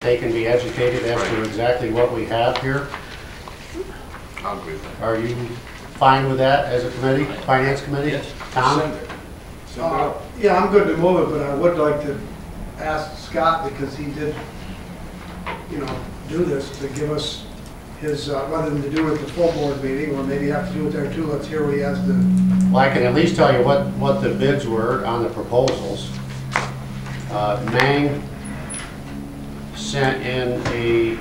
they can be educated as to exactly what we have here. I'll agree with that. Are you fine with that as a committee, finance committee? Yes. Tom? Send it. Send it out. Yeah, I'm good to move it, but I would like to ask Scott, because he did, do this, to give us his, rather than to do it at the full board meeting, or maybe have to do it there too, let's hear what he has to. Well, I can at least tell you what the bids were on the proposals. Mang sent in a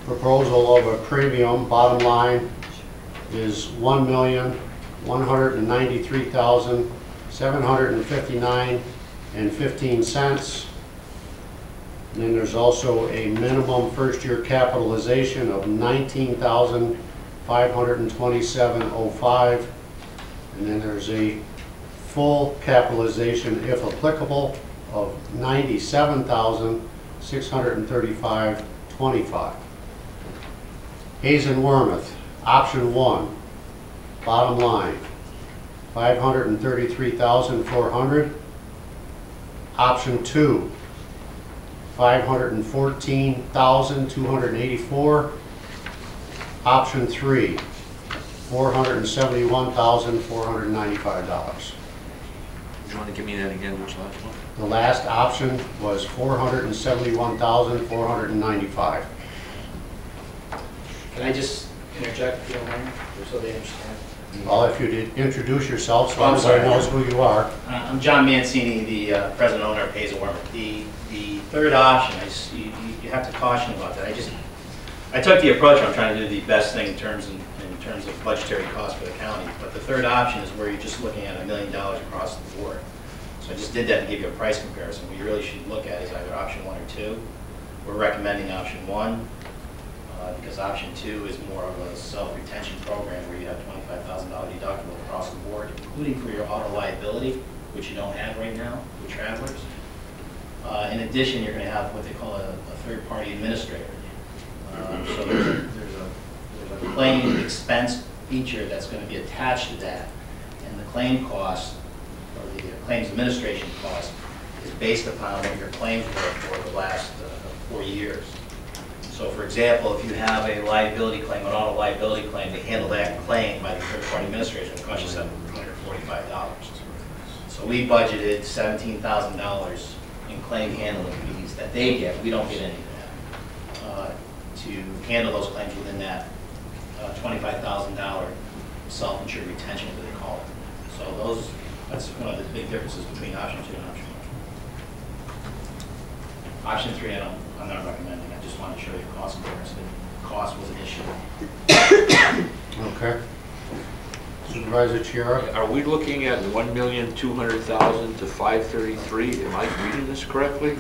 proposal of a premium, bottom line is $1,193,759.15. And then there's also a minimum first-year capitalization of $19,527.05, and then there's a full capitalization, if applicable, of $97,635.25. Hayes and Wormuth, option 1, bottom line, $533,400. Option 2, $514,284. Option 3, $471,495. You want to give me that again, which last one? The last option was $471,495. Can I just interject, if you don't mind, so they understand? Well, if you did introduce yourself, so Oh, I'm everybody sorry. knows who you are. I'm John Mancini, the president owner of Hayes and Wormuth. The third option, you have to caution about that. I took the approach, I'm trying to do the best thing in terms of budgetary costs for the county, but the third option is where you're just looking at $1 million across the board. So I just did that to give you a price comparison. What you really should look at is either option 1 or 2. We're recommending option 1 because option 2 is more of a self-retention program where you have $25,000 deductible across the board, including for your auto liability, which you don't have right now with travelers. In addition, you're going to have what they call a third-party administrator. So there's a claim expense feature that's going to be attached to that, and the claim cost, or the claims administration cost, is based upon what your claims were for the last 4 years. So for example, if you have a liability claim, an auto liability claim, to handle that claim by the third-party administrator will cost you $745. So we budgeted $17,000 in claim handling fees that they get. We don't get any of that. To handle those claims within that $25,000 self-insured retention, as they call it. So that's one of the big differences between option 2 and option 1. Option 3, I'm not recommending. I just want to show you cost comparison. Cost was an issue. Okay. Supervisor Chiara? Are we looking at 1,200,000 to 533? Am I reading this correctly?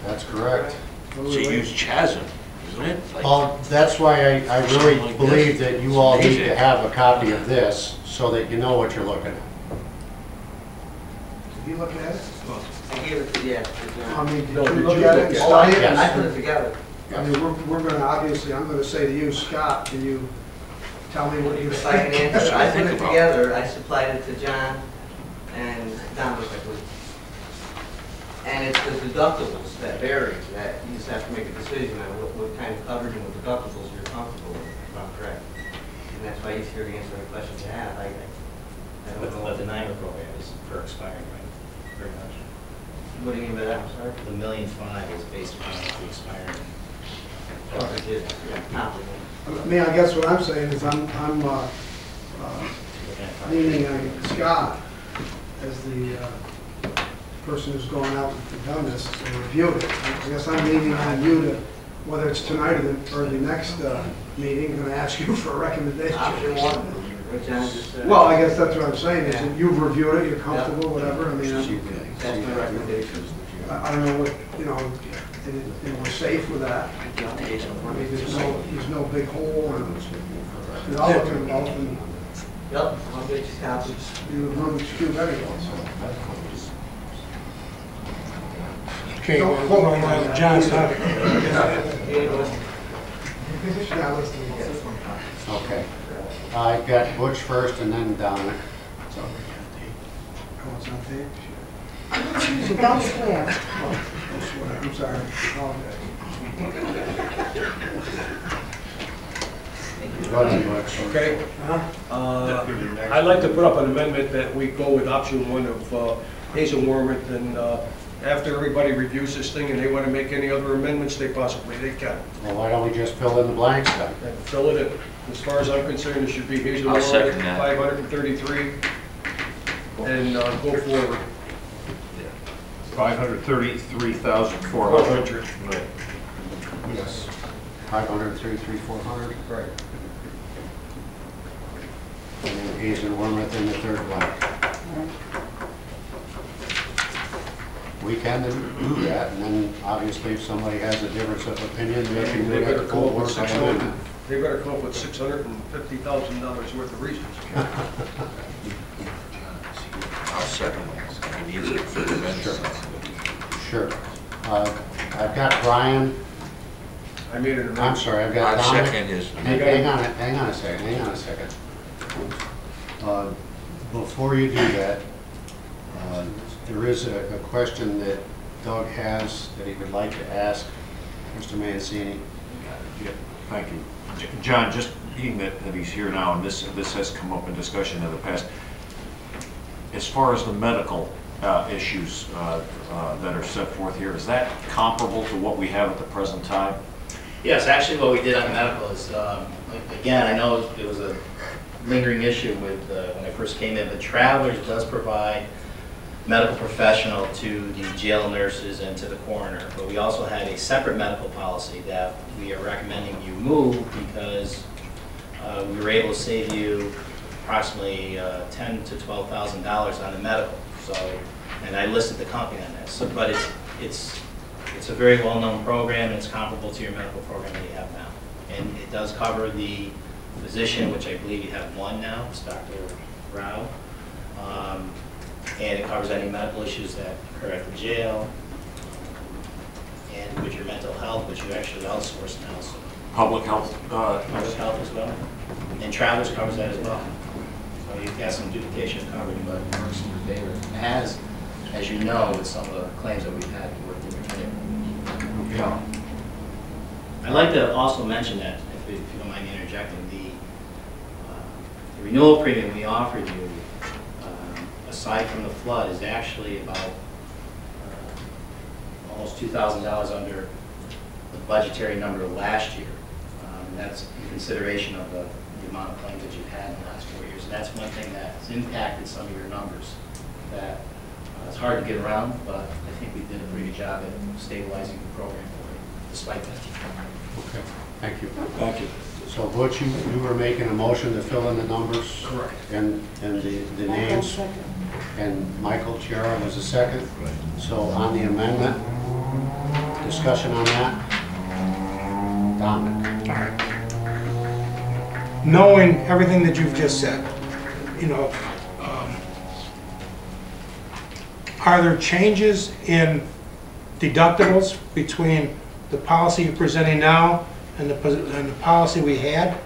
That's correct. So you use CHASM, isn't it? Like, Well, that's why I really Something like believe this. that you all need Amazing. to have a copy of this so that you know what you're looking at. Did you look at it? I gave it to, yeah. I mean, did No, you did look you at look it and at it? Oh, I study it? didn't, Yes. I put it together. I mean, we're going to, obviously, I'm going to say to you, Scott, can you tell me what you If I can think? answer, I Think put it about together, I supplied it to John and Don, I believe. And it's the deductibles that vary, that you just have to make a decision on what kind of coverage and what deductibles you're comfortable with, if I'm correct. And that's why he's here to answer any questions you have. I don't know. But the NYMER program is for expiring, right? Very much. What do you mean by that, I'm sorry? The $1.5 million is based upon the expiring. Coverage is, yeah, comparable. I mean, I guess what I'm saying is I'm leaning on Scott as the person who's gone out and done this and reviewed it. I guess I'm leaning on you to, whether it's tonight or the next meeting, I'm going to ask you for a recommendation. Option 1, what John just said. Well, I guess that's what I'm saying, is Yeah. that you've reviewed it, you're comfortable, whatever. I mean, That's my recommendation. I don't know what, and we're safe with that. I mean, there's no big hole, and I'll look at both, and Yep, I'll get you copies. you run the cube anyway, so. Okay, Don't well, quote me on that. John's not. Yeah, listen, Okay. I got Butch first and then Dominic. oh, it's on tape? Don't swear. Oh, sorry, apologize. Go ahead, Butch. Okay, Huh? I'd like to put up an amendment that we go with option one of Hazel Warmont, and after everybody reviews this thing and they want to make any other amendments, they can. Well, why don't we just fill in the blanks then? And fill it in. As far as I'm concerned, it should be Hazel I'll second Warmont, that. 533, and go forward. 533,400. 400. Yes. 533,400. Right. And then Hazen Wormuth in the third blank. We can do that, and then obviously if somebody has a difference of opinion, they can do They it better at come full up with work by 600. amendment. They better come up with $650,000 worth of reasons. I'll second that. We need it for the minutes. Sure. I've got Brian, I made an I'm amendment. sorry, I've got I'll Dominic. second his. Hang on a second. Before you do that, there is a question that Doug has that he would like to ask Mr. Mancini. Yeah, thank you. John, just being that he's here now, and this has come up in discussion in the past, as far as the medical issues that are set forth here, is that comparable to what we have at the present time? Yes, actually what we did on medical is, again, I know it was a lingering issue with, when I first came in, but Travelers does provide medical professional to the jail nurses and to the coroner. But we also had a separate medical policy that we are recommending you move because we were able to save you approximately $10,000 to $12,000 on the medical. So, and I listed the company on this. So, but it's a very well-known program, and it's comparable to your medical program that you have now. And it does cover the physician, which I believe you have one now, it's Dr. Rao. And it covers any medical issues that occur at the jail, and with your mental health, which you actually outsource now. So Public health? public health as well. And Travelers covers that as well. So you've got some duplication of coverage, but it works in your favor. It has, as you know, with some of the claims that we've had, worked in your favor. Yeah. I'd like to also mention that, if you don't mind me interjecting, the renewal premium we offered you, aside from the flood, is actually about almost $2,000 under the budgetary number of last year. And that's in consideration of the amount of claims that you've had in the last 4 years. And that's one thing that's impacted some of your numbers. That it's hard to get around, but I think we did a pretty good job at stabilizing the program for you, despite that. Okay, thank you. Thank you. So Butch, you were making a motion to fill in the numbers? Correct. And the names? And Michael Chiara was a second? So on the amendment, discussion on that? Dominic? All right. Knowing everything that you've just said, you know, are there changes in deductibles between the policy you're presenting now and the policy we had?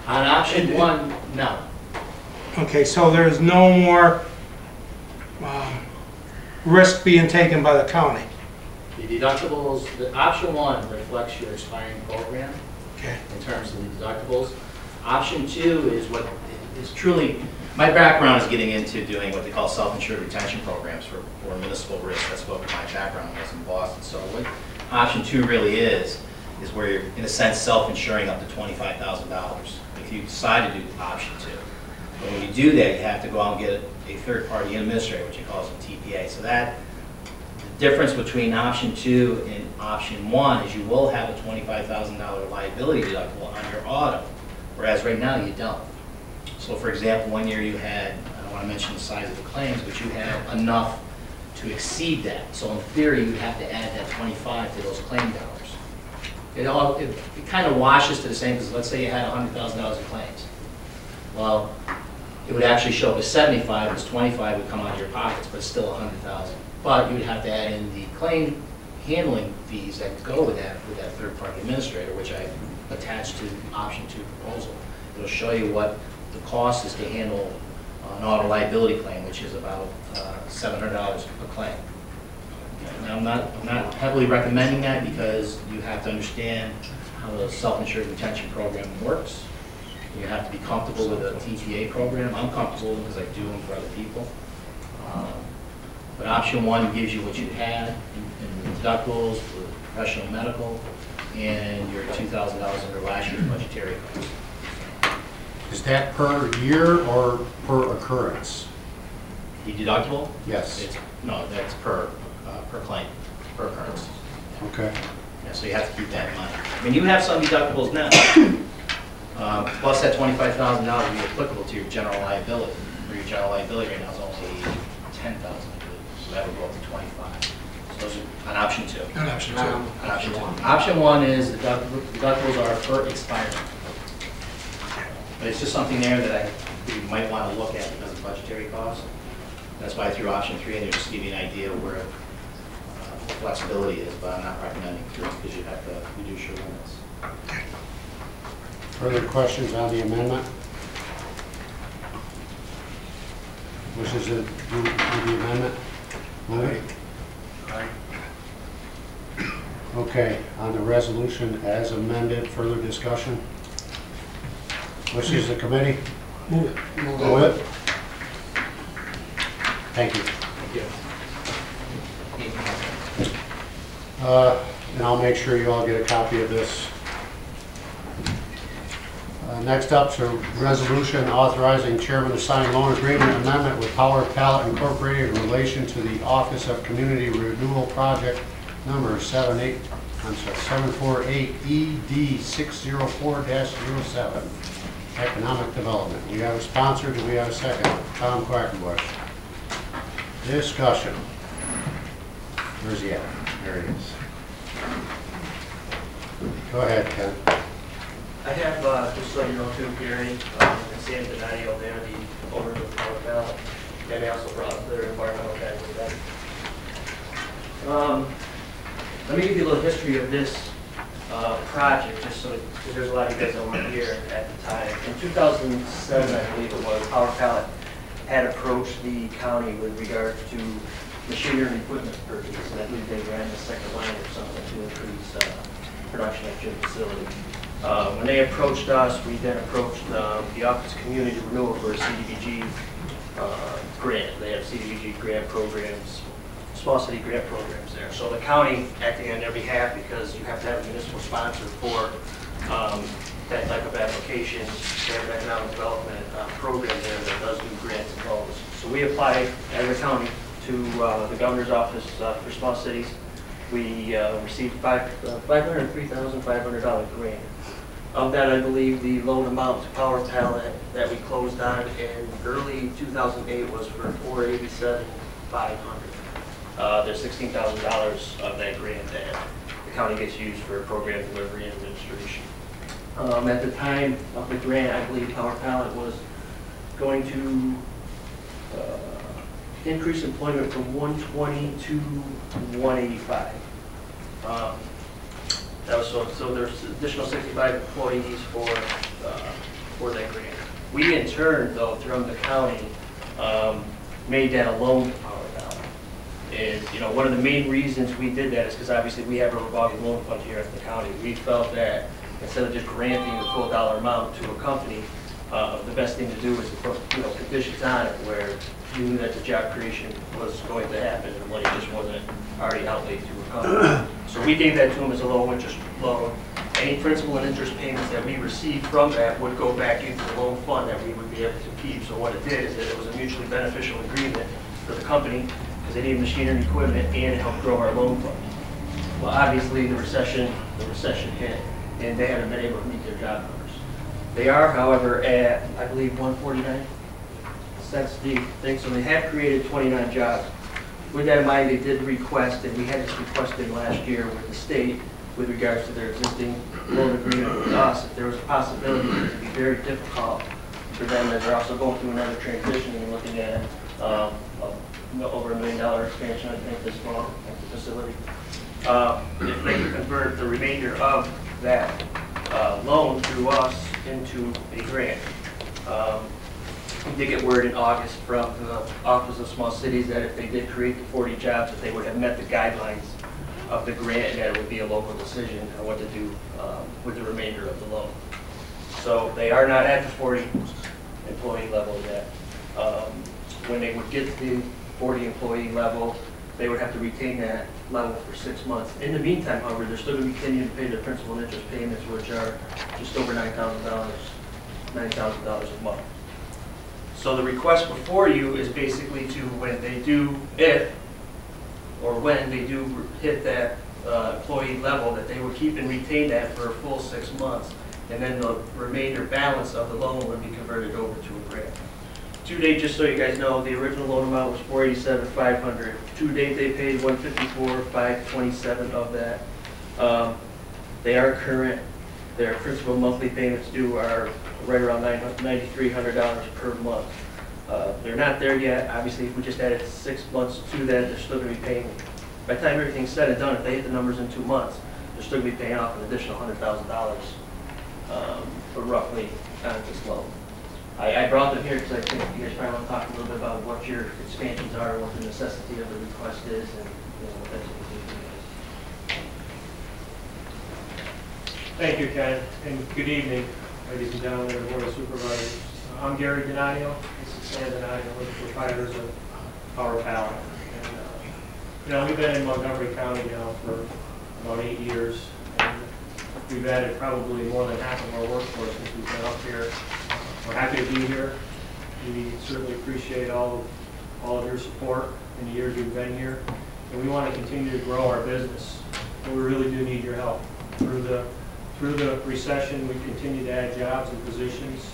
On option one, no. Okay, so there's no more risk being taken by the county? The deductibles, the option one reflects your expiring program Okay. in terms of the deductibles. Option two is what is truly, my background is getting into doing what they call self-insured retention programs for municipal risk. That's what my background was in Boston. So what option two really is where you're, in a sense, self-insuring up to $25,000 if you decide to do option two. But when you do that, you have to go out and get a third-party administrator, which he calls a TPA. So that, the difference between option two and option one is you will have a $25,000 liability deductible on your auto, whereas right now you don't. So for example, one year you had, I don't want to mention the size of the claims, but you had enough to exceed that. So in theory, you have to add that 25 to those claim dollars. It kind of washes to the same, because let's say you had $100,000 in claims. Well, it would actually show up as 75, because 25 would come out of your pockets, but it's still 100,000. But you would have to add in the claim handling fees that go with that third-party administrator, which I attached to the option 2 proposal. It'll show you what the cost is to handle an auto liability claim, which is about $700 a claim. And I'm not heavily recommending that because you have to understand how the self-insured retention program works. You have to be comfortable with a TPA program. I'm comfortable because I do them for other people. But option one gives you what you had in deductibles for professional medical and your $2,000 under last year's budgetary costs. Is that per year or per occurrence? The deductible? Yes. No, that's per claim, per occurrence. Okay. Yeah, so you have to keep that in mind. I mean, you have some deductibles now. Plus that $25,000 will be applicable to your general liability. Where your general liability right now is only $10,000, so that would go up to 25. So those are on option two. Not option two. On option two. Option one is deductibles are per expiring. But it's just something there that you might want to look at because of budgetary costs. That's why I threw option three in there, just to give you an idea of where flexibility is, but I'm not recommending three because you have to reduce your limits. Further questions on the amendment? Wishes to do the amendment? Move it. Okay, on the resolution as amended, further discussion? Wishes the committee? Move it. Move it. Thank you. And I'll make sure you all get a copy of this. Next up is a resolution authorizing chairman to sign loan agreement amendment with Power Pallet Incorporated in relation to the Office of Community Renewal Project number 748 ED 604-07, Economic Development. We have a sponsor. Do we have a second? Tom Quackenbush. Discussion. Where's he at? There he is. Go ahead, Ken. I have, just so you know too, Gary, and Sam Donadio, they're the owners of Power Pallet, and they also brought their environmental guys with them. Let me give you a little history of this project, just so, because there's a lot of you guys that weren't here at the time. In 2007, I believe it was, Power Pallet had approached the county with regards to machinery and equipment purchase, and I believe they ran the second line or something to increase production at your facility. When they approached us, we then approached the Office of Community Renewal for a CDBG grant. They have CDBG grant programs, small city grant programs there. So the county, acting on their behalf, because you have to have a municipal sponsor for that type of application, they have an economic development program there that does do grants and loans. So we applied as a county to the governor's office for small cities. We received $503,500 grant. Of that, I believe the loan amount to Power Pallet that we closed on in early 2008 was for $487,500. There's $16,000 of that grant that the county gets used for program delivery and administration. At the time of the grant, I believe Power Pallet was going to increase employment from 120 to 185. That was so there's additional 65 employees for that grant. We in turn, though, throughout the county, made that a loan to Power Pallet. And one of the main reasons we did that is because obviously we have a revolving loan fund here at the county. We felt that instead of just granting the full dollar amount to a company, the best thing to do is to put conditions on it where you knew that the job creation was going to happen and the money just wasn't already outlaid to a company. So we gave that to them as a low interest loan. Any principal and interest payments that we received from that would go back into the loan fund that we would be able to keep. So what it did is that it was a mutually beneficial agreement for the company because they needed machinery and equipment and it helped grow our loan fund. Well, obviously the recession hit and they haven't been able to meet their job numbers. They are, however, at, I believe, 149. That's the thing. So they have created 29 jobs. With that in mind, they did request, and we had this request in last year with the state with regards to their existing loan agreement with us. If there was a possibility, it would be very difficult for them as they're also going through another transition and looking at over $1 million expansion, I think, this fall at the facility. If they could convert the remainder of that loan through us into a grant. We did get word in August from the Office of Small Cities that if they did create the 40 jobs, that they would have met the guidelines of the grant, and that it would be a local decision on what to do with the remainder of the loan. So they are not at the 40 employee level yet. When they would get to the 40 employee level, they would have to retain that level for 6 months. In the meantime, however, they're still going to be continuing to pay their principal and interest payments, which are just over $9,000 a month. So the request before you is basically to, when they do hit that employee level, that they would keep and retain that for a full 6 months, and then the remainder balance of the loan would be converted over to a grant. To date, just so you guys know, the original loan amount was $487,500. To date, they paid $154,527 of that. They are current. Their principal monthly payments due are right around $9,300 per month. They're not there yet. Obviously, if we just added 6 months to that, they're still going to be paying. By the time everything's said and done, if they hit the numbers in 2 months, they're still going to be paying off an additional $100,000 for roughly on this loan. I brought them here because I think you guys probably want to talk a little bit about what your expansions are, what the necessity of the request is, and what that's going to do. Thank you, Ken, and good evening, ladies and gentlemen of the Board of Supervisors. I'm Gary Donadio. This is Sam Donadio, one of the proprietors of Power Pallet. And, we've been in Montgomery County now for about 8 years, and we've added probably more than half of our workforce since we've been up here. We're happy to be here. We certainly appreciate all of your support in the years we've been here, and we want to continue to grow our business. But we really do need your help. Through the recession, we continue to add jobs and positions,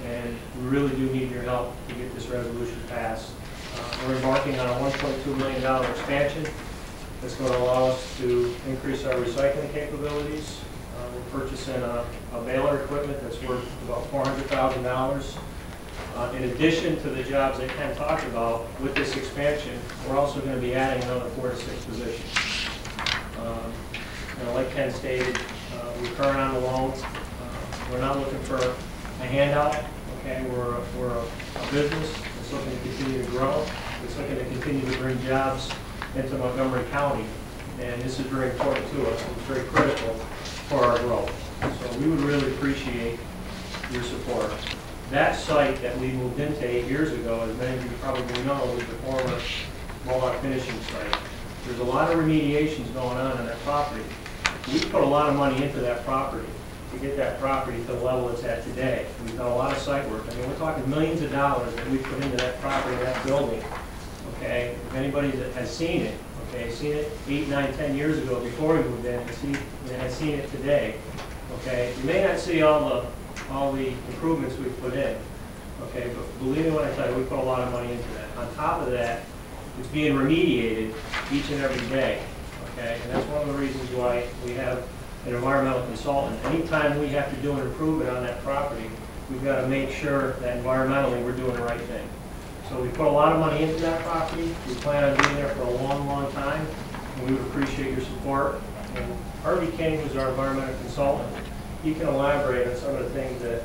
and we really do need your help to get this resolution passed. We're embarking on a $1.2 million expansion that's going to allow us to increase our recycling capabilities. We're purchasing a baler equipment that's worth about $400,000. In addition to the jobs that Ken talked about, with this expansion, we're also going to be adding another 4 to 6 positions. Like Ken stated, we're current on the loan. We're not looking for a handout. Okay, we're a business that's looking to continue to grow. It's looking to continue to bring jobs into Montgomery County, and this is very important to us. It's very critical for our growth. So we would really appreciate your support. That site that we moved into 8 years ago, as many of you probably know, was the former Mohawk finishing site. There's a lot of remediations going on that property. We put a lot of money into that property to get that property to the level it's at today. We've done a lot of site work. I mean, we're talking millions of dollars that we put into that property, that building. Okay, if anybody that has seen it, okay, seen it 8, 9, 10 years ago before we moved in, and has seen it today. Okay, you may not see all the improvements we've put in. Okay, but believe me when I tell you, we put a lot of money into that. On top of that, it's being remediated each and every day. Okay, and that's one of the reasons why we have an environmental consultant. Anytime we have to do an improvement on that property, we've got to make sure that environmentally we're doing the right thing. So we put a lot of money into that property. We plan on being there for a long, long time, and we would appreciate your support. And Harvey King, who's our environmental consultant, he can elaborate on some of the things that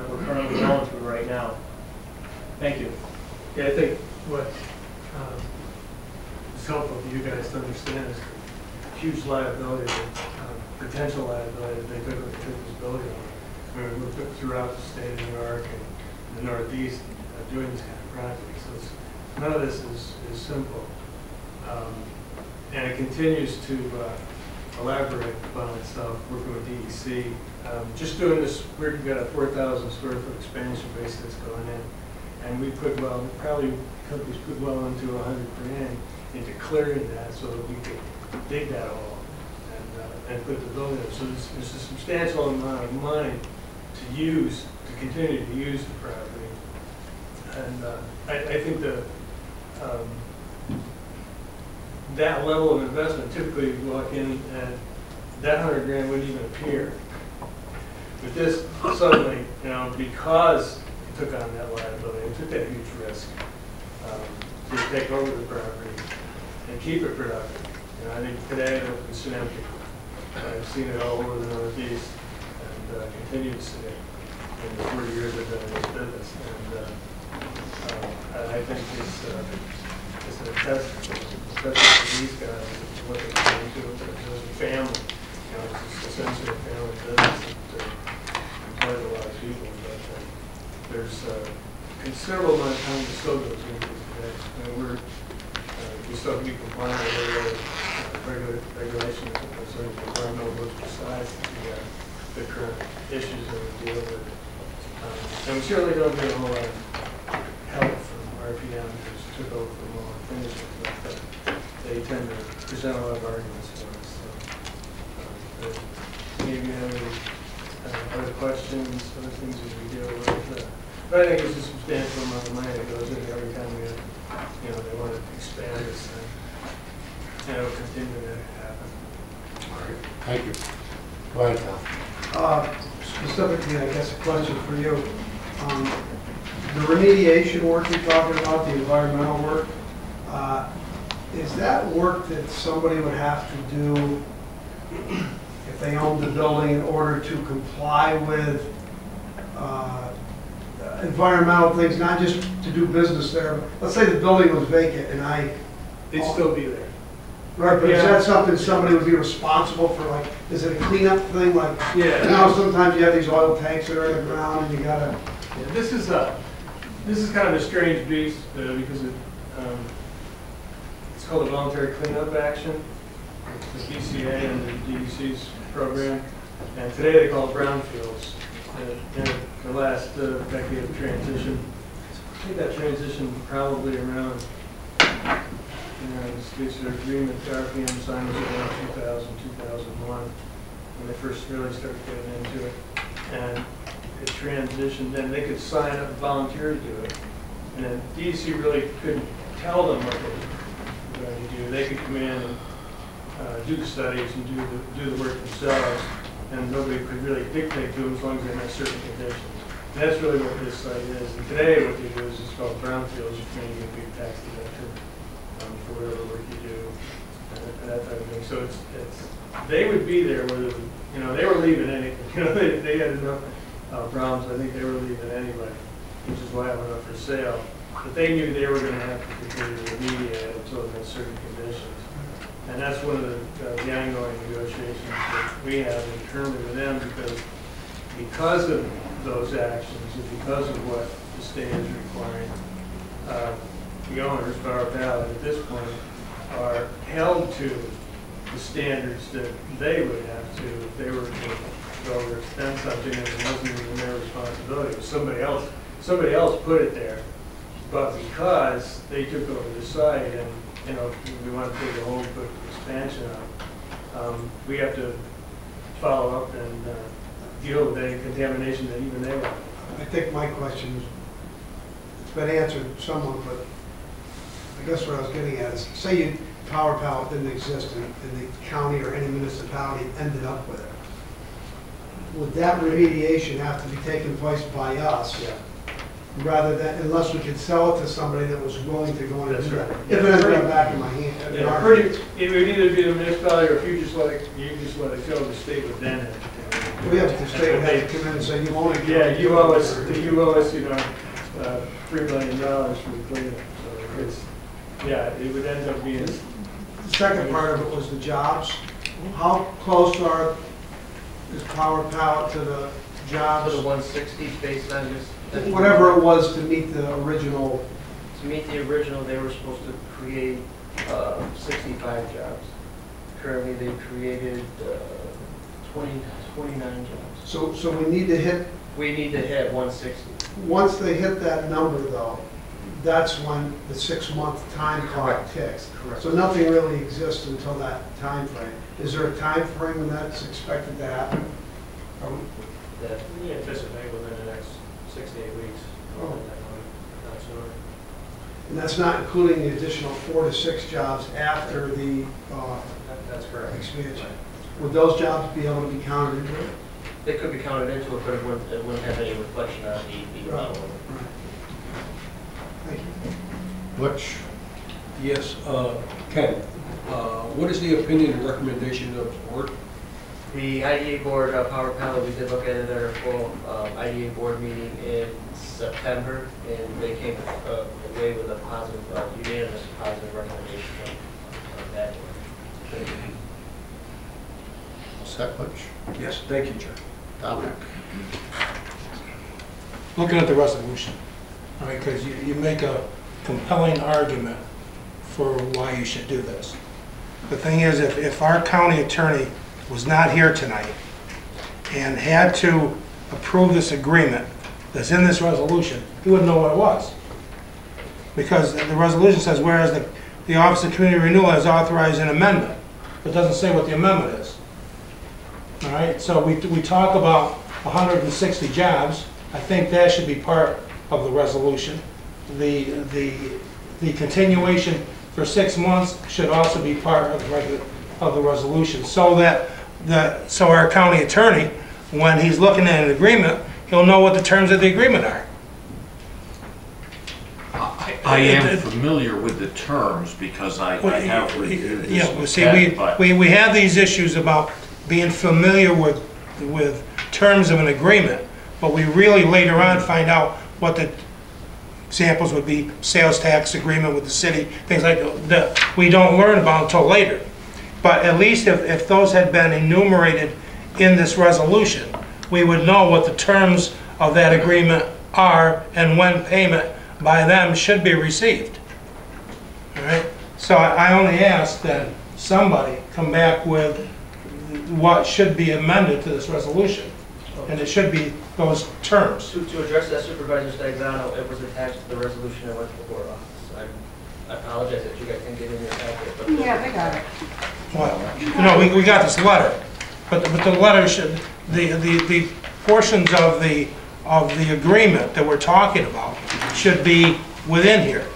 we're currently going through right now. Thank you. Yeah, I think what is helpful for you guys to understand is the huge liability, potential liability that they could have took this building on. I mean, we looked throughout the state of New York and the Northeast doing this kind of project. So none of this is simple. And it continues to elaborate upon itself, working with DEC. Just doing this, we've got a 4,000 square foot expansion base that's going in. And we put probably companies put well into $100 grand into clearing that so that we could dig that all and put the building up. So there's a substantial amount of money to use, to continue to use the property. And I think that level of investment, typically you walk in and that 100 grand wouldn't even appear. But this suddenly, because it took on that liability, it took that huge risk to take over the property and keep it productive. I think today it's empty. I've seen it all over the Northeast and continue to see it. in the 40 years I've been in this business. And I think it's a test, especially for these guys, what they can do with as a family. You know, it's essentially a family business that employs a lot of people. But there's a considerable amount of time that still goes into it. And we still have to be compliant with regulations concerning environmental besides the current issues that we deal with. And we certainly don't get a whole lot of help from RPM, who's took over from all our finishing, but they tend to present a lot of arguments for us. So, maybe you have any other questions, other things that we deal with. But I think it's a substantial amount of money that goes in every time we have, they want to expand this thing. And it'll continue to happen. All right, thank you. Go ahead, Tom. Specifically, I guess a question for you. The remediation work you're talking about, the environmental work, is that work that somebody would have to do if they owned the building in order to comply with environmental things, not just to do business there? Let's say the building was vacant and They'd still be there. Right, but is that something somebody would be responsible for, like, is it a cleanup thing, like, sometimes you have these oil tanks that are in the ground and you gotta... Yeah, this is kind of a strange beast because it's called a voluntary cleanup action. It's the BCA and the DEC's program, and today they call it brownfields. In the last decade of transition, I think that transition probably around this agreement the RPM signed was around 2000, 2001, when they first really started getting into it. And it transitioned, and they could sign up and volunteer to do it. And then DEC really couldn't tell them what they were going to do. They could come in and do the studies and do the work themselves, and nobody could really dictate to them as long as they met certain conditions. And that's really what this site is. And today what they do is it's called brownfields, which means you get big tax deduction for whatever work you do, and that type of thing. So they would be there whether, they were leaving anyway. They had enough problems. I think they were leaving anyway, which is why I went up for sale. But they knew they were going to have to continue to remediate until they met certain conditions. And that's one of the ongoing negotiations that we have internally with them, because of those actions and because of what the state is requiring, the owners, Power Pallet, at this point, are held to the standards that they would have to if they were to go or extend something and it wasn't even their responsibility. It was somebody else put it there. But because they took over the site and we want to take a whole quick expansion on, we have to follow up and deal with any contamination that even they want. I think my question has been answered somewhat, but I guess what I was getting at is, say Power Pallet didn't exist and the county or any municipality ended up with it. Would that remediation have to be taken place by us? Yeah. Rather than, unless we could sell it to somebody that was willing to go in and do That's it. right. If it ended up back in my hand. Yeah, it would either be the municipality, or if you just let it go, the state would then have to take it. We have to stay, we have to come in and say, you own it. Yeah, you owe us, $3 million for the cleanup. So it would end up being. The second part of it was the jobs. How close is Power Pallet to the jobs? To the 160 based on this. Whatever it was to meet the original. To meet the original, they were supposed to create 65 jobs. Currently, they've created 29 jobs. So we need to hit. We need to hit 160. Once they hit that number, though, that's when the 6-month time clock ticks. Correct. So nothing really exists until that time frame. Is there a time frame when that's expected to happen? That we anticipate within the next 6 to 8 weeks. Oh. Not sooner. And that's not including the additional 4 to 6 jobs after the That's correct. expansion. Would those jobs be able to be counted into it? They could be counted into it, but it wouldn't have any reflection on the model. Right. Thank you. Butch? Yes, Ken, what is the opinion and recommendation of the board The IDA board power panel, we did look at it at our full IDA board meeting in September, and they came away with a positive, unanimous positive recommendation of that. Set, Butch? Yes, thank you, John. Dominic? Looking at the resolution, all right, because you make a compelling argument for why you should do this. The thing is, if our county attorney was not here tonight and had to approve this agreement that's in this resolution, he wouldn't know what it was. Because the resolution says, whereas the Office of Community Renewal has authorized an amendment. It doesn't say what the amendment is. All right, so we talk about 160 jobs. I think that should be part of the resolution. The continuation for 6 months should also be part of the resolution, so that so our county attorney, when he's looking at an agreement, he'll know what the terms of the agreement are. I am familiar with the terms because I have reviewed this. Yeah, with see, Ted, but- we have these issues about being familiar with terms of an agreement, but we really later on find out what the examples would be: sales tax agreement with the city, things like that we don't learn about until later. But at least if those had been enumerated in this resolution, we would know what the terms of that agreement are and when payment by them should be received. All right? So I only ask that somebody come back with what should be amended to this resolution, and it should be those terms. To address that, Supervisor Stagliano, it was attached to the resolution that went to the board office. I apologize that you guys didn't get in your packet, but... Yeah, they got it. Well, we got this letter, but the letter should, the portions of the agreement that we're talking about should be within here.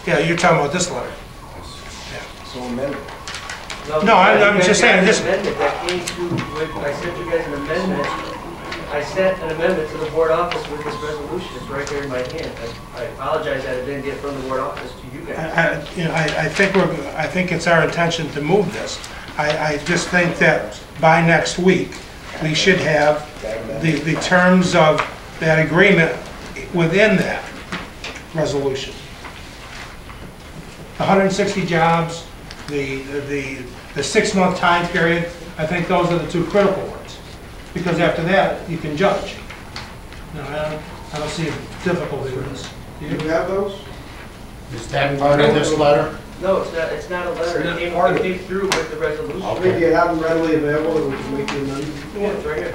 Yeah, you're talking about this letter. So amended. No, I'm just saying this- Amendment that came to, I sent you guys an amendment. I sent an amendment to the board office with this resolution. It's right there in my hand. I apologize that it didn't get from the board office to you guys. I think it's our intention to move this. I just think that by next week, we should have the terms of that agreement within that resolution. 160 jobs, the 6-month time period, I think those are the two critical ones. Because after that, you can judge. No, I don't see a difficulty with this. Do you have those? Is that part of this letter? No, it's not a letter. It came through with the resolution. I mean, do you have them readily available that we can make the amendment? Yeah, it's right here.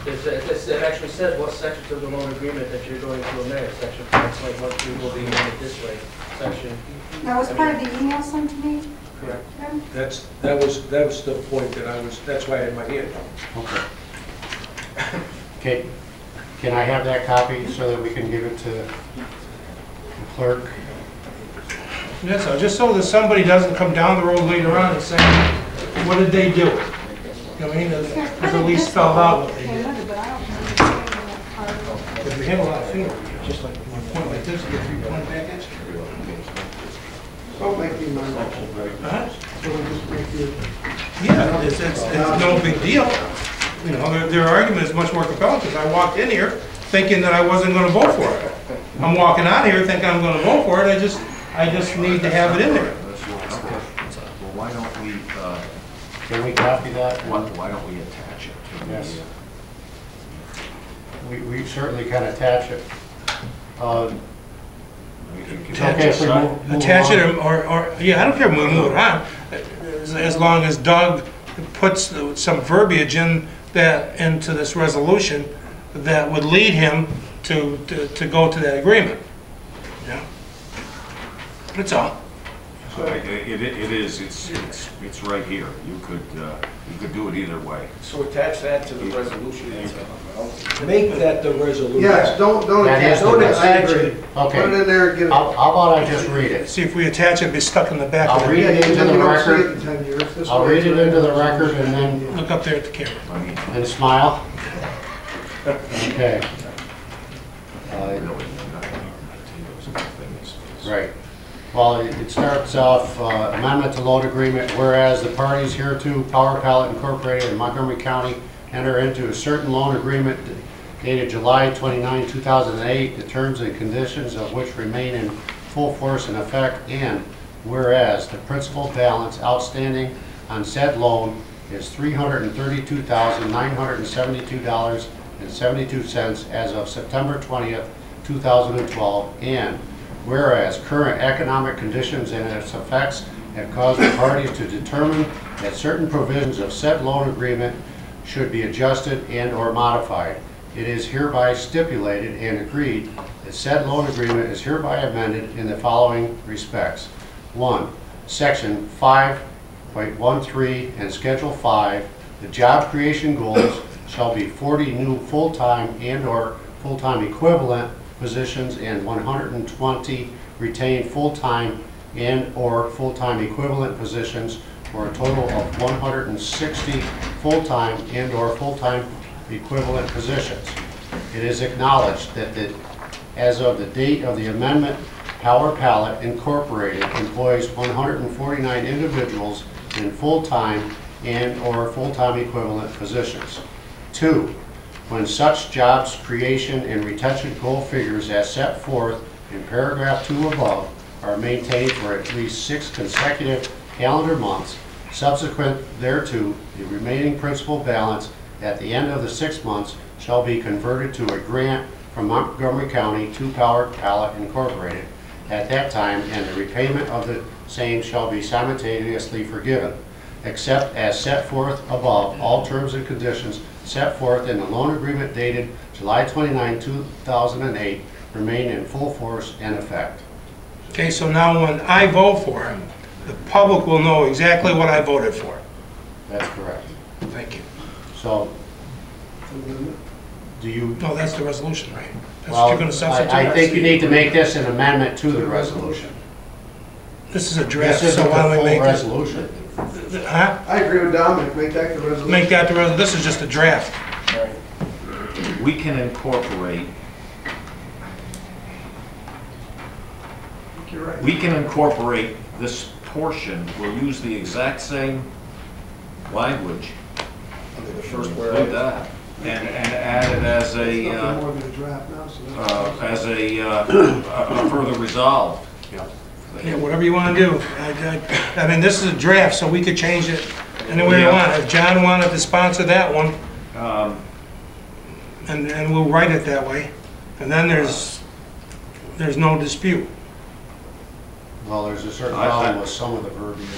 It actually says what sections of the loan agreement that you're going to amend. Section 5.13 will be amended this way. Section... That was part of the email sent to me? Correct. That was the point that's why I had my hand up. Okay. Okay, can I have that copy so that we can give it to the clerk? Yeah, so just so that somebody doesn't come down the road later on and say, what did they do? You know what I mean? It's at least spelled out what they did. Because we have a lot of fingers, just like one point like this, you get 3 point back at you. Don't make the amendment. Huh? So we'll just make the... Yeah, it's no big deal. You know, their argument is much more compelling because I walked in here thinking that I wasn't going to vote for it. I'm walking out of here thinking I'm going to vote for it. I just need to have it in there. Well, why don't we, Can we copy that? why don't we attach it to the... Yes. We certainly can attach it. Attach it or yeah, I don't care if we move it on, as long as Doug puts some verbiage in into this resolution that would lead him to go to that agreement. Yeah, that's all. It's right here. You could do it either way. So attach that to the resolution. Make that the resolution. Yes, don't That is attach, the attach resolution. it. Okay. Put it in there and get it. How about I just read it? See if we attach it, it'll be stuck in the back of I'll the... read it into the record. In 10 years. This I'll way read it it's into the right. record and then, Look up there at the camera. and smile. Okay. Right. Well, it starts off amendment to loan agreement, whereas the parties hereto, Power Pallet Incorporated and Montgomery County, enter into a certain loan agreement dated July 29, 2008, the terms and conditions of which remain in full force and effect, and whereas the principal balance outstanding on said loan is $332,972.72 as of September 20th, 2012, and whereas current economic conditions and its effects have caused the parties to determine that certain provisions of said loan agreement should be adjusted and/or modified, it is hereby stipulated and agreed that said loan agreement is hereby amended in the following respects. 1. Section 5.13 and Schedule 5, the job creation goals shall be 40 new full-time and/or full-time equivalent positions and 120 retained full-time and/or full-time equivalent positions for a total of 160 full-time and/or full-time equivalent positions. It is acknowledged that as of the date of the amendment, Power Pallet Incorporated employs 149 individuals in full-time and/or full-time equivalent positions. 2. When such jobs creation and retention goal figures as set forth in paragraph 2 above are maintained for at least 6 consecutive calendar months, subsequent thereto, the remaining principal balance at the end of the 6 months shall be converted to a grant from Montgomery County to Power Pallet Incorporated at that time, and the repayment of the same shall be simultaneously forgiven, except as set forth above. All terms and conditions set forth in the loan agreement dated July 29, 2008 remain in full force and effect. Okay, so now when I vote for him, the public will know exactly what I voted for. That's correct. Thank you. So, do you... No, that's the resolution, right? That's what Well, you're going to substitute? I think you need to make this an amendment to the resolution. This is a draft, This isn't so the why don't we full make it? resolution. Huh? I agree with Dominic, make that the resolution. Make that the resolution. This is just a draft. We can incorporate, You're right. we can incorporate this portion, we'll use the exact same language, Under the first do that, and add it as It's a, nothing more than a draft now, so that's... a further resolve. Yeah, whatever you want to do. I mean, this is a draft, so we could change it any way we Yeah. want. If John wanted to sponsor that one, and we'll write it that way, and then there's no dispute. Well, there's a certain problem with some of the verbiage.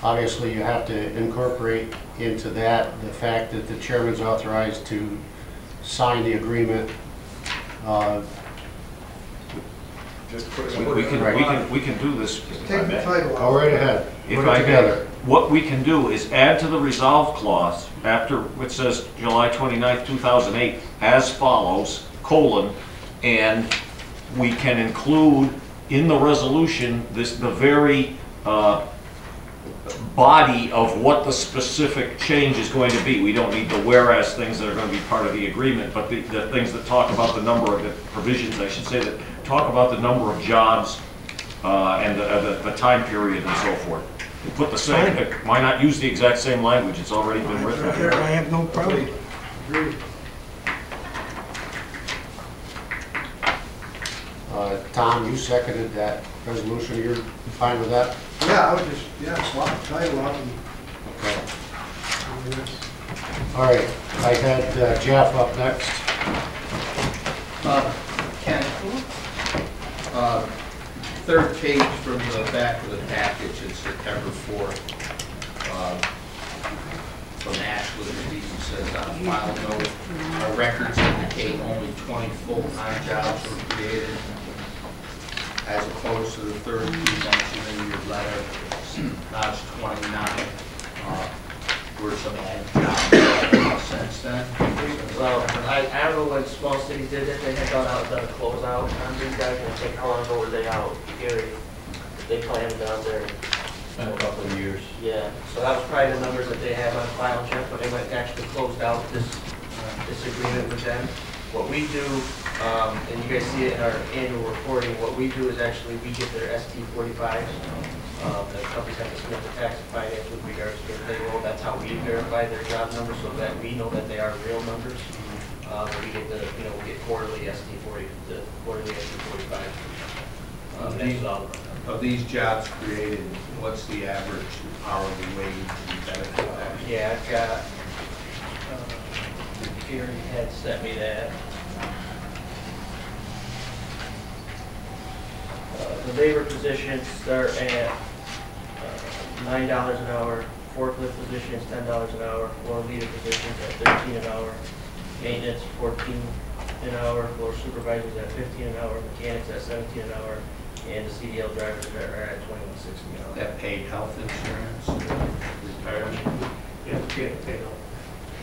Obviously, you have to incorporate into that the fact that the chairman's authorized to sign the agreement. We can do this. Just take the title out. Go right ahead. If Put it I together. may, what we can do is add to the resolve clause after it says July 29th, 2008, as follows, colon, and we can include in the resolution the very body of what the specific change is going to be. We don't need the whereas things that are going to be part of the agreement, but the things that talk about the number of the provisions, I should say, that talk about the number of jobs and the time period and so forth. Put the same, why not use the exact same language? It's already been written. I have no problem. Agreed. Tom, you seconded that resolution. You're fine with that? Yeah, I would just, swap the title out and... Okay. I mean, that's- All right. I had Jeff up next. Ken, third page from the back of the package, it's September 4th. From Ashland, it even says on file note, our records indicate only 20 full-time jobs were created, as opposed to the 30 you mentioned in your letter. Now it's 29. Were some added jobs since then? Well, I don't know when small cities did it, they had gone out and done a closeout on these guys, and I think how long ago were they out? Gary, they planned it out there. Been a couple of years. Yeah, so that was probably the numbers that they have on file, Jeff, when they went and actually closed out this agreement with them. What we do, and you guys see it in our annual reporting, what we do is actually we get their ST-45s. The companies have to submit the tax and finance with regards to their payroll. That's how we verify their job numbers so that we know that they are real numbers. We get the, we get quarterly ST-40, the quarterly ST-45. That's all. Of these jobs created, what's the average hourly wage and benefit package? Yeah, I've got, Gary had sent me that. The labor positions start at $9 an hour, forklift positions $10 an hour, floor leader positions at $13 an hour, maintenance $14 an hour, floor supervisors at $15 an hour, mechanics at $17 an hour, and the CDL drivers are at $21.60 an hour. That paid health insurance, retirement, Yeah, pay no.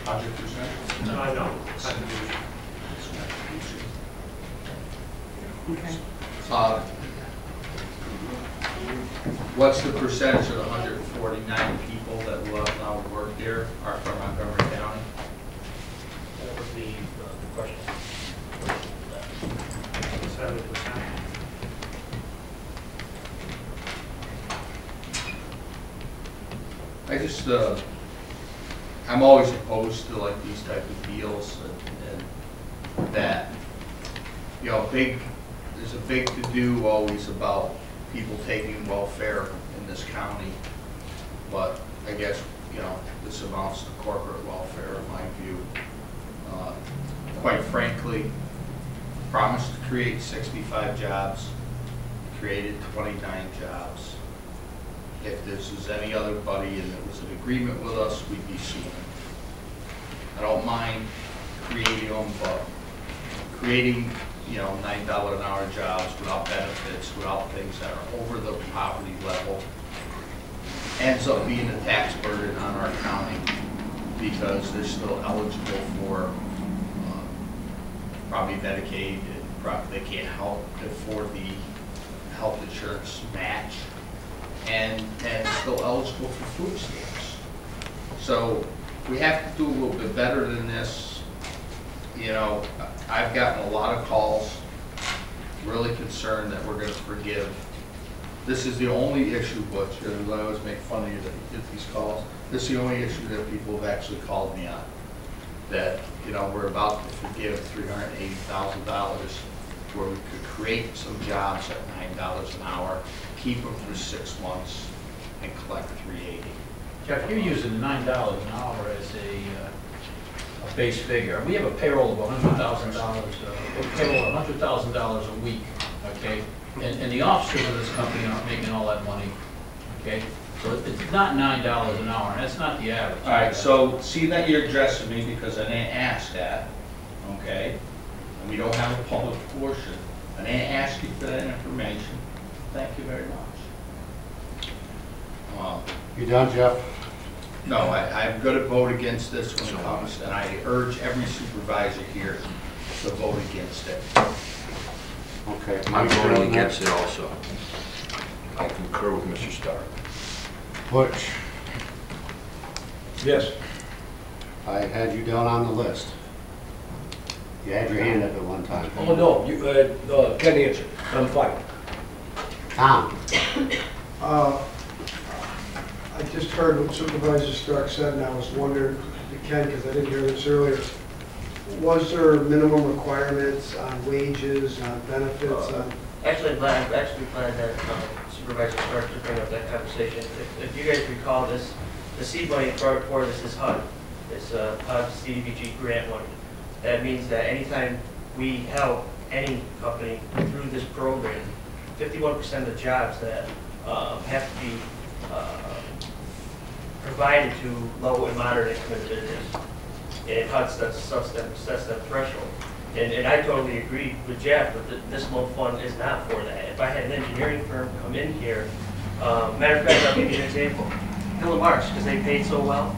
100%? No. Contribution. Okay. What's the percentage of the 149 people that will have now worked here are from Montgomery County? That would be the question. 70%. I just, I'm always opposed to like these type of deals and that, there's a big to-do always about people taking welfare in this county, but I guess, this amounts to corporate welfare in my view. Quite frankly, promised to create 65 jobs, created 29 jobs. If this was any other buddy and it was an agreement with us, we'd be suing. I don't mind creating them, but creating, $9 an hour jobs without benefits, without things that are over the poverty level, ends up being a tax burden on our county because they're still eligible for probably Medicaid, and they can't afford the health insurance match, and still eligible for food stamps. So we have to do a little bit better than this. I've gotten a lot of calls, really concerned that we're going to forgive. This is the only issue, Butch, because I always make fun of you that you get these calls. This is the only issue that people have actually called me on. That, we're about to forgive $380,000 where we could create some jobs at $9 an hour, keep them for 6 months, and collect $380. Jeff, you're using $9 an hour as a base figure. We have a payroll of $100,000, payroll of $100,000 a week, okay? And the officers of this company aren't making all that money, okay? So it's not $9 an hour, and that's not the average. All right, so see that you're addressing me because I didn't ask that, okay? And we don't have a public portion. I didn't ask you for that information. Thank you very much. You done, Jeff? No, I'm going to vote against this when it comes, and I urge every supervisor here to vote against it. Okay. I'm voting against it also. I concur with Mr. Stark. Butch, Yes. I had you down on the list. You had your hand up at one time. Oh, no, you, can't answer. I'm fine. Tom? I just heard what Supervisor Stark said, and I was wondering, Ken, because I didn't hear this earlier, was there minimum requirements on wages, on benefits? Actually, I'm glad that Supervisor Stark to bring up that conversation. If you guys recall this, the seed money for this is HUD. It's HUD CDBG grant money. That means that anytime we help any company through this program, 51% of the jobs that have to be provided to low and moderate income individuals. And HUD sets that threshold. And I totally agree with Jeff, but this loan fund is not for that. If I had an engineering firm come in here, matter of fact, I'll give you an example. Hill and Marsh, because they paid so well,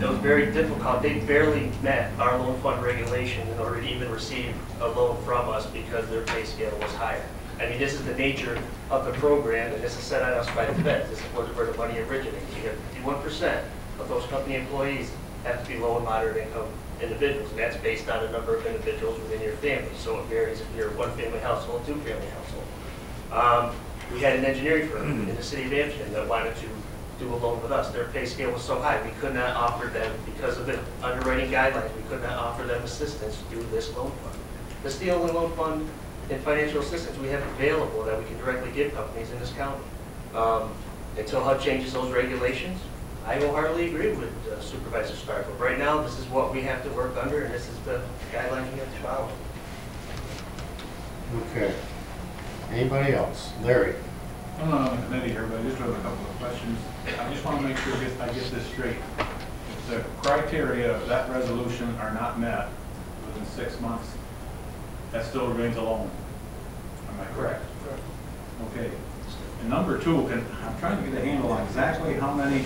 it was very difficult. They barely met our loan fund regulation in order to even receive a loan from us because their pay scale was higher. I mean, this is the nature of the program, and this is set on us by the feds. This is where the money originates. You have 51% of those company employees have to be low and moderate income individuals. And that's based on the number of individuals within your family. So it varies if you're a one-family household, two-family household. We had an engineering firm in the city of Amsterdam that wanted to do a loan with us. Their pay scale was so high, we could not offer them, because of the underwriting guidelines, we could not offer them assistance to do this loan fund. This is the only loan fund and financial assistance we have available that we can directly give companies in this county. Until HUD changes those regulations, I wholeheartedly agree with Supervisor Stark. But right now, this is what we have to work under, and this is the guidelines we have to follow. Okay. Anybody else? Larry? I'm not on the committee here, but I just have a couple of questions. I just want to make sure I get this straight. If the criteria of that resolution are not met within 6 months, that still remains a loan. Am I correct? Correct. Okay. And number two, I'm trying to get a handle on exactly how many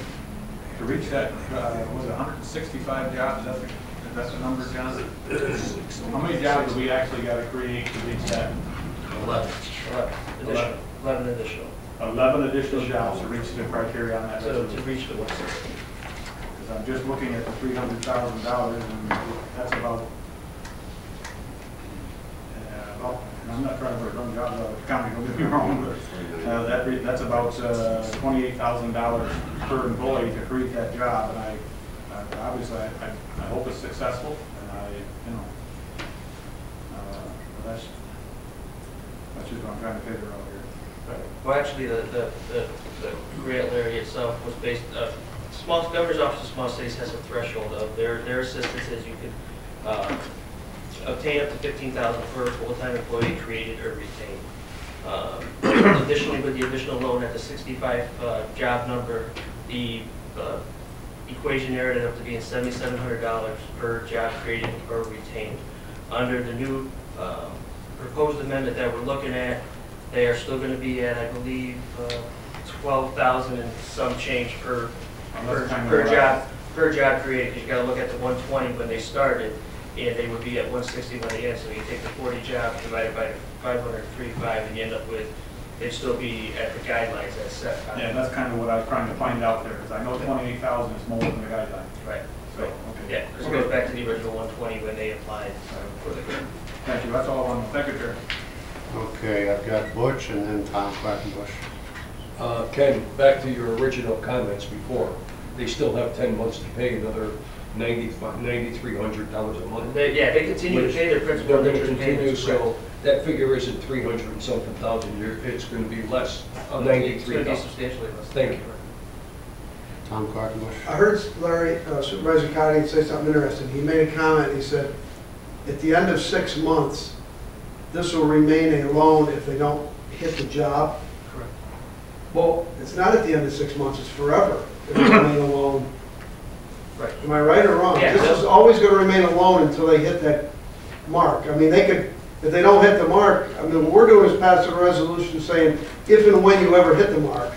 to reach that, was it 165 jobs? Is that the number, John? How many jobs do we actually got to create to reach that? 11 additional. 11 additional jobs to reach the criteria on that So resolution. to reach the 160. Because I'm just looking at the $300,000, and that's about, well, and I'm not trying to run jobs out of the county, don't get me wrong, but that's about $28,000 per employee to create that job, and I obviously, I hope it's successful, and that's just what I'm trying to figure out here. Well, actually, the grant, Larry, itself was based, small governor's office of small cities has a threshold of their assistance is you could obtain up to $15,000 for a full-time employee created or retained. Additionally, with the additional loan at the 65 job number, the equation added up to being $7,700 per job created or retained. Under the new proposed amendment that we're looking at, they are still going to be at, I believe, 12,000 and some change per job created. Because you got to look at the 120 when they started, and they would be at 160 when they end. So you take the 40 jobs divided by 535, and you end up with, they'd still be at the guidelines that's set. Yeah, that's kind of what I was trying to find out there, because I know 28,000 is more than the guideline. Right. So, okay. Yeah, this goes back to the original 120 when they applied for the grant. Thank you, that's all I want to know. Thank you, Chair. Okay, I've got Butch and then Tom Quackenbush. Ken, back to your original comments before. They still have 10 months to pay another $9,300 a month. They continue to pay their principal They're and going to interest continue, payments. so that figure isn't 300 and something thousand. It's going to be less, It's going to be $93,000. substantially less. Thank you. Tom Quackenbush. I heard Larry, Supervisor Cotty say something interesting. He made a comment, he said, at the end of 6 months, this will remain a loan if they don't hit the job. Correct. Well, it's not at the end of 6 months, it's forever. It'll remain a loan. Right. Am I right or wrong? Yeah. This is always going to remain a loan until they hit that mark. I mean, they could, if they don't hit the mark, I mean, what we're doing is passing a resolution saying, if and when you ever hit the mark.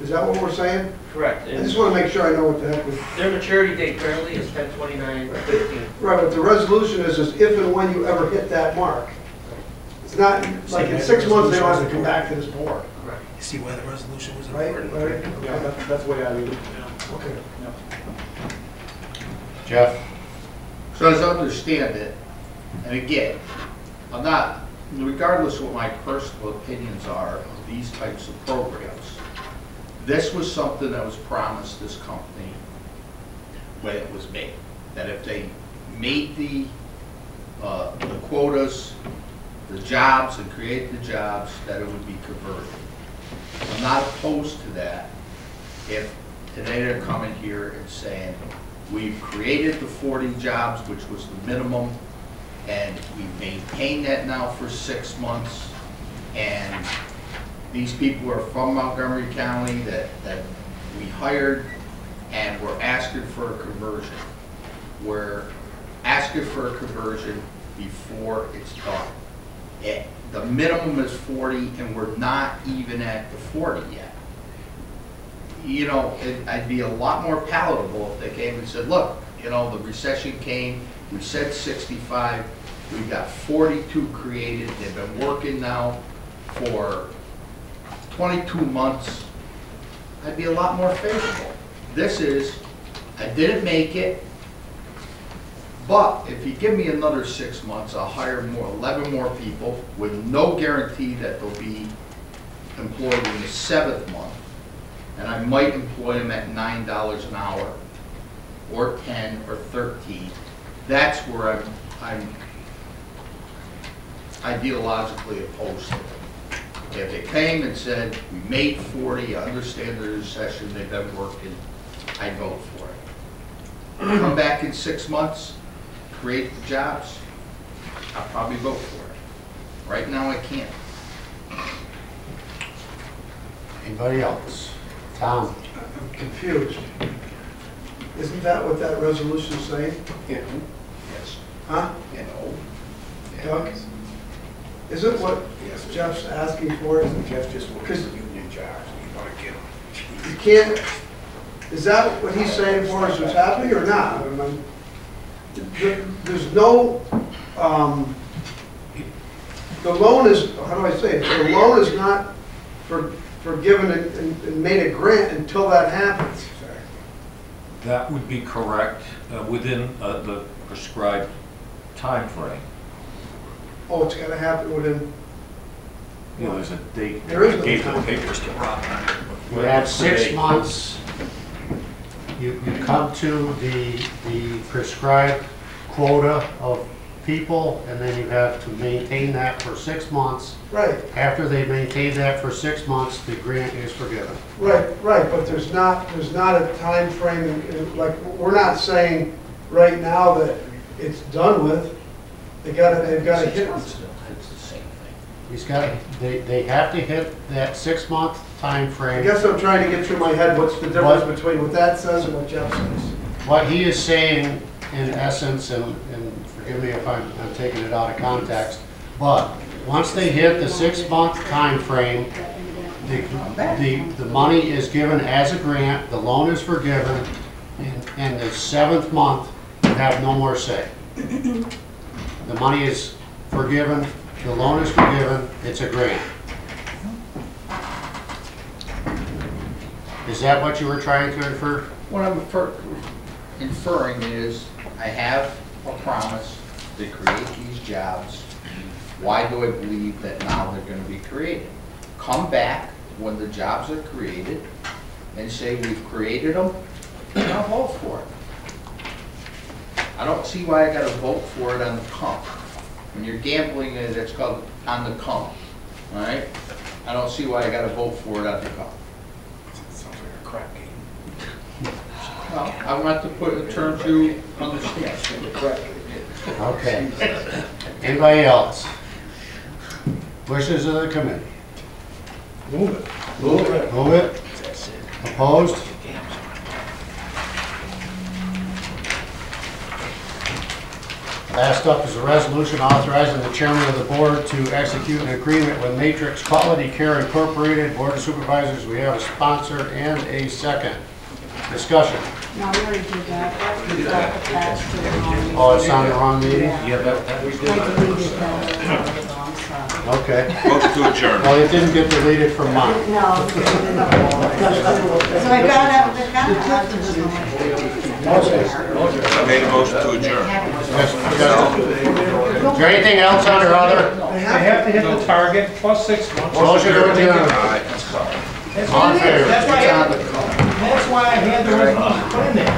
Is that what we're saying? Correct. I just want to make sure I know what the heck we... Their maturity date currently is 10/29/15. Right, but the resolution is if and when you ever hit that mark. It's not, like in 6 months, they don't have to come back to this board. Correct. You see why the resolution was Right, important? Larry? Yeah, that's the way I read it. Okay. Jeff? So as I understand it, and again, I'm not, regardless of what my personal opinions are of these types of programs, this was something that was promised this company when it was made. That if they made the quotas, the jobs, and created the jobs, that it would be converted. I'm not opposed to that if today they're coming here and saying, we've created the 40 jobs, which was the minimum, and we've maintained that now for 6 months, and these people are from Montgomery County that we hired, and we're asking for a conversion. We're asking for a conversion before it's done. The minimum is 40, and we're not even at the 40 yet. You know, I'd be a lot more palatable if they came and said, look, you know, the recession came, we said 65, we've got 42 created, they've been working now for 22 months. I'd be a lot more favorable. This is, I didn't make it, But if you give me another 6 months, I'll hire 11 more people with no guarantee that they'll be employed in the 7th month. And I might employ them at $9 an hour, or 10, or 13. That's where I'm ideologically opposed to it. If they came and said, we made 40, I understand the recession, they've been working, I'd vote for it. Come back in 6 months, create the jobs, I'll probably vote for it. Right now, I can't. Anybody else? Tom? I'm confused. Isn't that what that resolution's saying? Yes. Huh? No. Doug? Isn't what Jeff's asking for? Jeff just wants union jobs, you want to get them. You can't, is that what he's saying for us is happening or not? I mean, there's no, the loan is, how do I say it? The loan is not forgiven and made a grant until that happens. That would be correct within the prescribed time frame. Oh, it's gotta happen within, You know, there's a date. There is no Gave the time. papers to Rob. You have 6 months. You come to the prescribed quota of people, and then you have to maintain that for 6 months. right, After they maintain that for 6 months, the grant is forgiven. right, but there's not a time frame, like, we're not saying right now that it's done with. They've got to hit. It's the same thing. He's got, they have to hit that 6-month time I frame. guess I'm trying to get through my head, what's the difference between what that says and what Jeff says? What he is saying, in essence, and forgive me if I'm taking it out of context, but once they hit the 6-month time frame, the money is given as a grant, the loan is forgiven, and the 7th month, you have no more say. The money is forgiven, the loan is forgiven, it's a grant. Is that what you were trying to infer? What I'm inferring is, I have a promise to create these jobs. Why do I believe that now they're going to be created? Come back when the jobs are created and say we've created them, and I'll vote for it. I don't see why I got to vote for it on the come. When you're gambling, it's called on the come. All right? I don't see why I got to vote for it on the come. Sounds like a crap game. Well, I want to put it in terms you understand. Okay. Anybody else? Wishes of the committee? Move it. Move it. Move it. Opposed? Last up is a resolution authorizing the chairman of the board to execute an agreement with Matrix Quality Care Incorporated. Board of Supervisors, we have a sponsor and a second. Discussion. No, we already did that. We got the pass to the wrong. Oh, it's on the wrong meeting? Yeah, that we I deleted that. I'm sorry. Okay. Motion to adjourn. Well, it didn't get deleted from mine. No. So I got it. I made a motion to adjourn. Is there anything else under other? They have to hit the target plus 6 months. Motion to adjourn. That's All in favor? why I had the resolution put in there.